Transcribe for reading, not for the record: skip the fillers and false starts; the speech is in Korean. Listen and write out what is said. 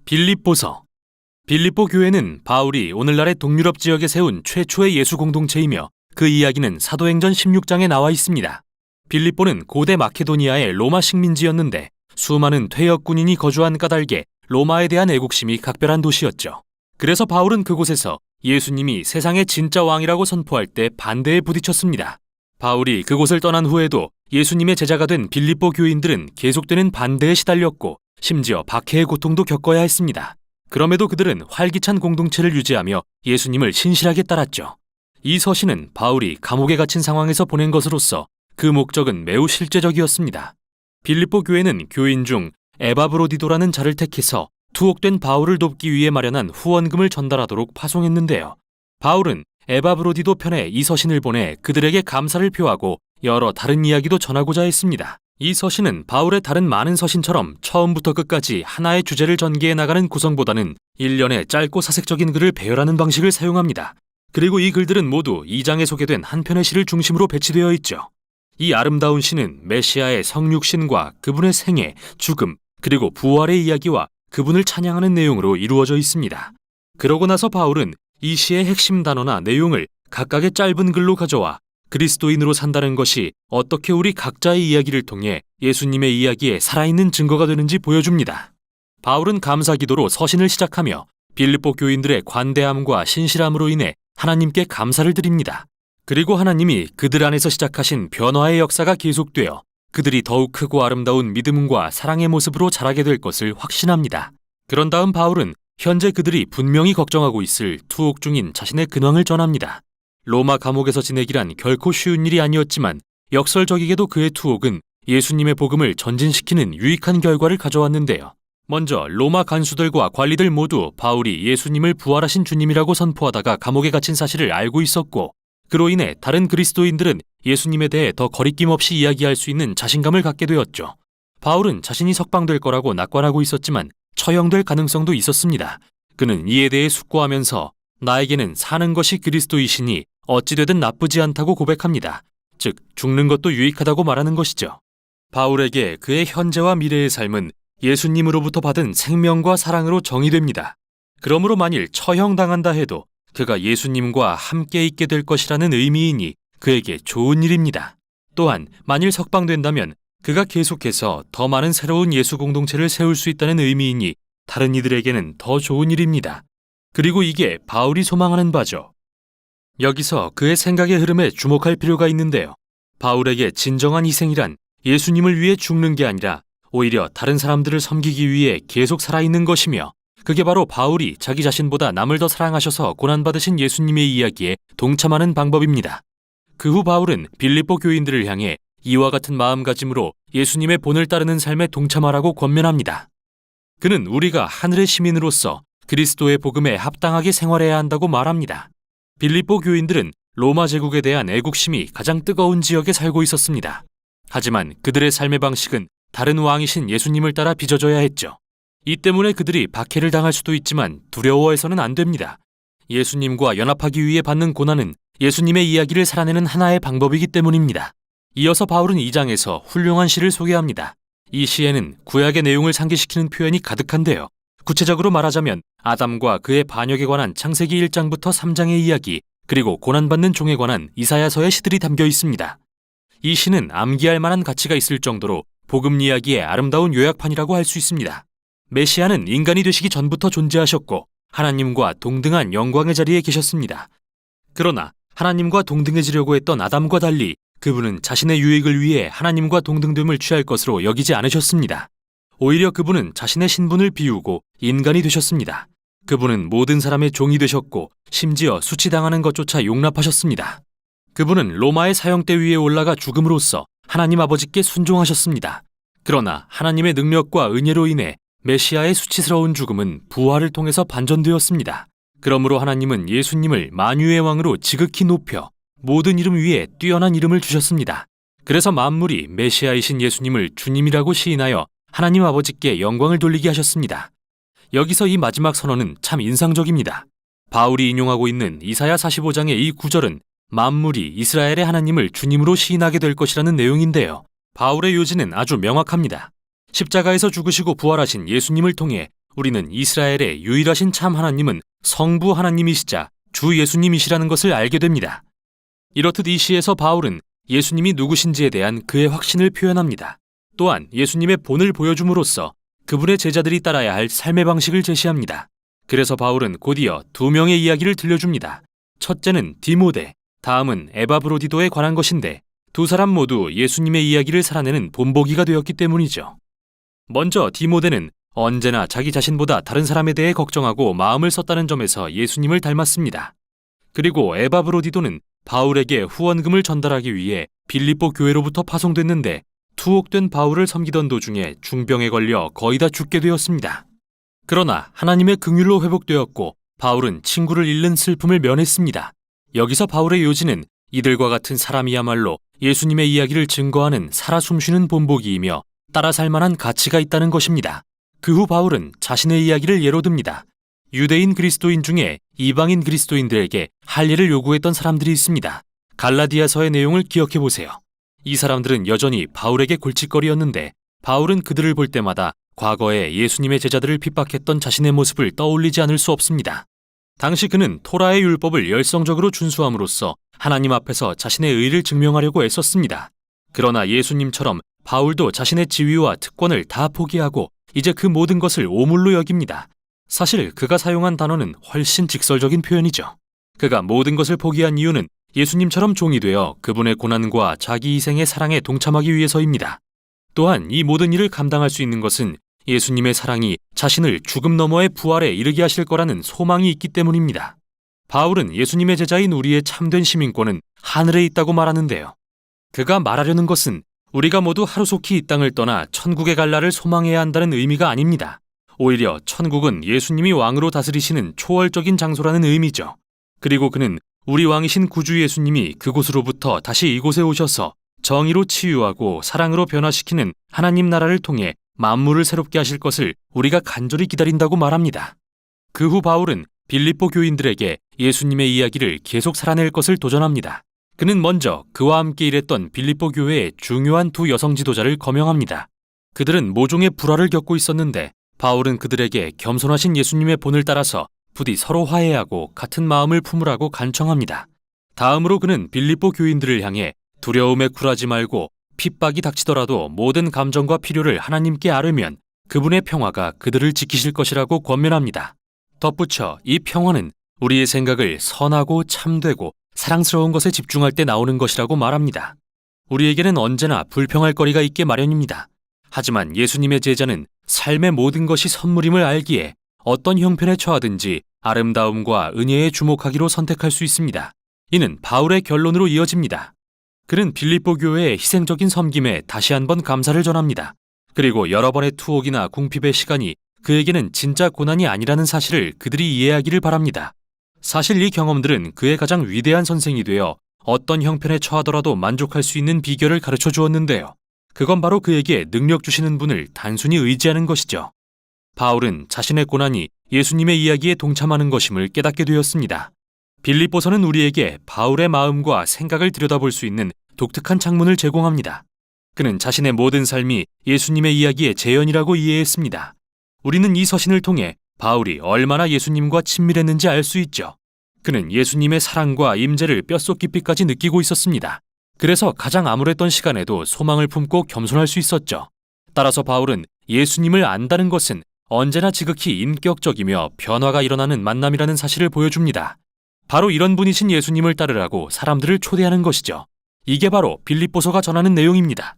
빌립보서. 빌립보 교회는 바울이 오늘날의 동유럽 지역에 세운 최초의 예수 공동체이며 그 이야기는 사도행전 16장에 나와 있습니다. 빌립보는 고대 마케도니아의 로마 식민지였는데 수많은 퇴역 군인이 거주한 까닭에 로마에 대한 애국심이 각별한 도시였죠. 그래서 바울은 그곳에서 예수님이 세상의 진짜 왕이라고 선포할 때 반대에 부딪혔습니다. 바울이 그곳을 떠난 후에도 예수님의 제자가 된 빌립보 교인들은 계속되는 반대에 시달렸고 심지어 박해의 고통도 겪어야 했습니다. 그럼에도 그들은 활기찬 공동체를 유지하며 예수님을 신실하게 따랐죠. 이 서신은 바울이 감옥에 갇힌 상황에서 보낸 것으로서 그 목적은 매우 실제적이었습니다. 빌립보 교회는 교인 중 에바브로디도라는 자를 택해서 투옥된 바울을 돕기 위해 마련한 후원금을 전달하도록 파송했는데요. 바울은 에바브로디도 편에 이 서신을 보내 그들에게 감사를 표하고 여러 다른 이야기도 전하고자 했습니다. 이 서신은 바울의 다른 많은 서신처럼 처음부터 끝까지 하나의 주제를 전개해 나가는 구성보다는 일련의 짧고 사색적인 글을 배열하는 방식을 사용합니다. 그리고 이 글들은 모두 2장에 소개된 한 편의 시를 중심으로 배치되어 있죠. 이 아름다운 시는 메시아의 성육신과 그분의 생애, 죽음, 그리고 부활의 이야기와 그분을 찬양하는 내용으로 이루어져 있습니다. 그러고 나서 바울은 이 시의 핵심 단어나 내용을 각각의 짧은 글로 가져와 그리스도인으로 산다는 것이 어떻게 우리 각자의 이야기를 통해 예수님의 이야기에 살아있는 증거가 되는지 보여줍니다. 바울은 감사기도로 서신을 시작하며 빌립보 교인들의 관대함과 신실함으로 인해 하나님께 감사를 드립니다. 그리고 하나님이 그들 안에서 시작하신 변화의 역사가 계속되어 그들이 더욱 크고 아름다운 믿음과 사랑의 모습으로 자라게 될 것을 확신합니다. 그런 다음 바울은 현재 그들이 분명히 걱정하고 있을 투옥 중인 자신의 근황을 전합니다. 로마 감옥에서 지내기란 결코 쉬운 일이 아니었지만 역설적이게도 그의 투옥은 예수님의 복음을 전진시키는 유익한 결과를 가져왔는데요. 먼저 로마 간수들과 관리들 모두 바울이 예수님을 부활하신 주님이라고 선포하다가 감옥에 갇힌 사실을 알고 있었고 그로 인해 다른 그리스도인들은 예수님에 대해 더 거리낌 없이 이야기할 수 있는 자신감을 갖게 되었죠. 바울은 자신이 석방될 거라고 낙관하고 있었지만 처형될 가능성도 있었습니다. 그는 이에 대해 숙고하면서 나에게는 사는 것이 그리스도이시니 어찌되든 나쁘지 않다고 고백합니다. 즉 죽는 것도 유익하다고 말하는 것이죠. 바울에게 그의 현재와 미래의 삶은 예수님으로부터 받은 생명과 사랑으로 정의됩니다. 그러므로 만일 처형당한다 해도 그가 예수님과 함께 있게 될 것이라는 의미이니 그에게 좋은 일입니다. 또한 만일 석방된다면 그가 계속해서 더 많은 새로운 예수 공동체를 세울 수 있다는 의미이니 다른 이들에게는 더 좋은 일입니다. 그리고 이게 바울이 소망하는 바죠. 여기서 그의 생각의 흐름에 주목할 필요가 있는데요. 바울에게 진정한 희생이란 예수님을 위해 죽는 게 아니라 오히려 다른 사람들을 섬기기 위해 계속 살아있는 것이며 그게 바로 바울이 자기 자신보다 남을 더 사랑하셔서 고난받으신 예수님의 이야기에 동참하는 방법입니다. 그 후 바울은 빌립보 교인들을 향해 이와 같은 마음가짐으로 예수님의 본을 따르는 삶에 동참하라고 권면합니다. 그는 우리가 하늘의 시민으로서 그리스도의 복음에 합당하게 생활해야 한다고 말합니다. 빌립보 교인들은 로마 제국에 대한 애국심이 가장 뜨거운 지역에 살고 있었습니다. 하지만 그들의 삶의 방식은 다른 왕이신 예수님을 따라 빚어져야 했죠. 이 때문에 그들이 박해를 당할 수도 있지만 두려워해서는 안 됩니다. 예수님과 연합하기 위해 받는 고난은 예수님의 이야기를 살아내는 하나의 방법이기 때문입니다. 이어서 바울은 2장에서 훌륭한 시를 소개합니다. 이 시에는 구약의 내용을 상기시키는 표현이 가득한데요. 구체적으로 말하자면 아담과 그의 반역에 관한 창세기 1장부터 3장의 이야기, 그리고 고난받는 종에 관한 이사야서의 시들이 담겨 있습니다. 이 시는 암기할 만한 가치가 있을 정도로 복음 이야기의 아름다운 요약판이라고 할 수 있습니다. 메시아는 인간이 되시기 전부터 존재하셨고 하나님과 동등한 영광의 자리에 계셨습니다. 그러나 하나님과 동등해지려고 했던 아담과 달리 그분은 자신의 유익을 위해 하나님과 동등됨을 취할 것으로 여기지 않으셨습니다. 오히려 그분은 자신의 신분을 비우고 인간이 되셨습니다. 그분은 모든 사람의 종이 되셨고 심지어 수치당하는 것조차 용납하셨습니다. 그분은 로마의 사형대 위에 올라가 죽음으로써 하나님 아버지께 순종하셨습니다. 그러나 하나님의 능력과 은혜로 인해 메시아의 수치스러운 죽음은 부활을 통해서 반전되었습니다. 그러므로 하나님은 예수님을 만유의 왕으로 지극히 높여 모든 이름 위에 뛰어난 이름을 주셨습니다. 그래서 만물이 메시아이신 예수님을 주님이라고 시인하여 하나님 아버지께 영광을 돌리게 하셨습니다. 여기서 이 마지막 선언은 참 인상적입니다. 바울이 인용하고 있는 이사야 45장의 이 구절은 만물이 이스라엘의 하나님을 주님으로 시인하게 될 것이라는 내용인데요. 바울의 요지는 아주 명확합니다. 십자가에서 죽으시고 부활하신 예수님을 통해 우리는 이스라엘의 유일하신 참 하나님은 성부 하나님이시자 주 예수님이시라는 것을 알게 됩니다. 이렇듯 이 시에서 바울은 예수님이 누구신지에 대한 그의 확신을 표현합니다. 또한 예수님의 본을 보여줌으로써 그분의 제자들이 따라야 할 삶의 방식을 제시합니다. 그래서 바울은 곧이어 두 명의 이야기를 들려줍니다. 첫째는 디모데, 다음은 에바브로디도에 관한 것인데 두 사람 모두 예수님의 이야기를 살아내는 본보기가 되었기 때문이죠. 먼저 디모데는 언제나 자기 자신보다 다른 사람에 대해 걱정하고 마음을 썼다는 점에서 예수님을 닮았습니다. 그리고 에바브로디도는 바울에게 후원금을 전달하기 위해 빌립보 교회로부터 파송됐는데 투옥된 바울을 섬기던 도중에 중병에 걸려 거의 다 죽게 되었습니다. 그러나 하나님의 긍휼로 회복되었고 바울은 친구를 잃는 슬픔을 면했습니다. 여기서 바울의 요지는 이들과 같은 사람이야말로 예수님의 이야기를 증거하는 살아 숨쉬는 본보기이며 따라 살만한 가치가 있다는 것입니다. 그 후 바울은 자신의 이야기를 예로 듭니다. 유대인 그리스도인 중에 이방인 그리스도인들에게 할례를 요구했던 사람들이 있습니다. 갈라디아서의 내용을 기억해 보세요. 이 사람들은 여전히 바울에게 골칫거리였는데 바울은 그들을 볼 때마다 과거에 예수님의 제자들을 핍박했던 자신의 모습을 떠올리지 않을 수 없습니다. 당시 그는 토라의 율법을 열성적으로 준수함으로써 하나님 앞에서 자신의 의를 증명하려고 애썼습니다. 그러나 예수님처럼 바울도 자신의 지위와 특권을 다 포기하고 이제 그 모든 것을 오물로 여깁니다. 사실 그가 사용한 단어는 훨씬 직설적인 표현이죠. 그가 모든 것을 포기한 이유는 예수님처럼 종이 되어 그분의 고난과 자기 희생의 사랑에 동참하기 위해서입니다. 또한 이 모든 일을 감당할 수 있는 것은 예수님의 사랑이 자신을 죽음 너머의 부활에 이르게 하실 거라는 소망이 있기 때문입니다. 바울은 예수님의 제자인 우리의 참된 시민권은 하늘에 있다고 말하는데요. 그가 말하려는 것은 우리가 모두 하루속히 이 땅을 떠나 천국에 갈 날을 소망해야 한다는 의미가 아닙니다. 오히려 천국은 예수님이 왕으로 다스리시는 초월적인 장소라는 의미죠. 그리고 그는 우리 왕이신 구주 예수님이 그곳으로부터 다시 이곳에 오셔서 정의로 치유하고 사랑으로 변화시키는 하나님 나라를 통해 만물을 새롭게 하실 것을 우리가 간절히 기다린다고 말합니다. 그 후 바울은 빌립보 교인들에게 예수님의 이야기를 계속 살아낼 것을 도전합니다. 그는 먼저 그와 함께 일했던 빌립보 교회의 중요한 두 여성 지도자를 거명합니다. 그들은 모종의 불화를 겪고 있었는데 바울은 그들에게 겸손하신 예수님의 본을 따라서 부디 서로 화해하고 같은 마음을 품으라고 간청합니다. 다음으로 그는 빌립보 교인들을 향해 두려움에 굴하지 말고 핍박이 닥치더라도 모든 감정과 필요를 하나님께 아뢰면 그분의 평화가 그들을 지키실 것이라고 권면합니다. 덧붙여 이 평화는 우리의 생각을 선하고 참되고 사랑스러운 것에 집중할 때 나오는 것이라고 말합니다. 우리에게는 언제나 불평할 거리가 있게 마련입니다. 하지만 예수님의 제자는 삶의 모든 것이 선물임을 알기에 어떤 형편에 처하든지 아름다움과 은혜에 주목하기로 선택할 수 있습니다. 이는 바울의 결론으로 이어집니다. 그는 빌립보 교회의 희생적인 섬김에 다시 한번 감사를 전합니다. 그리고 여러 번의 투옥이나 궁핍의 시간이 그에게는 진짜 고난이 아니라는 사실을 그들이 이해하기를 바랍니다. 사실 이 경험들은 그의 가장 위대한 선생이 되어 어떤 형편에 처하더라도 만족할 수 있는 비결을 가르쳐 주었는데요. 그건 바로 그에게 능력 주시는 분을 단순히 의지하는 것이죠. 바울은 자신의 고난이 예수님의 이야기에 동참하는 것임을 깨닫게 되었습니다. 빌립보서는 우리에게 바울의 마음과 생각을 들여다볼 수 있는 독특한 창문을 제공합니다. 그는 자신의 모든 삶이 예수님의 이야기의 재현이라고 이해했습니다. 우리는 이 서신을 통해 바울이 얼마나 예수님과 친밀했는지 알 수 있죠. 그는 예수님의 사랑과 임재를 뼛속 깊이까지 느끼고 있었습니다. 그래서 가장 암울했던 시간에도 소망을 품고 겸손할 수 있었죠. 따라서 바울은 예수님을 안다는 것은 언제나 지극히 인격적이며 변화가 일어나는 만남이라는 사실을 보여줍니다. 바로 이런 분이신 예수님을 따르라고 사람들을 초대하는 것이죠. 이게 바로 빌립보서가 전하는 내용입니다.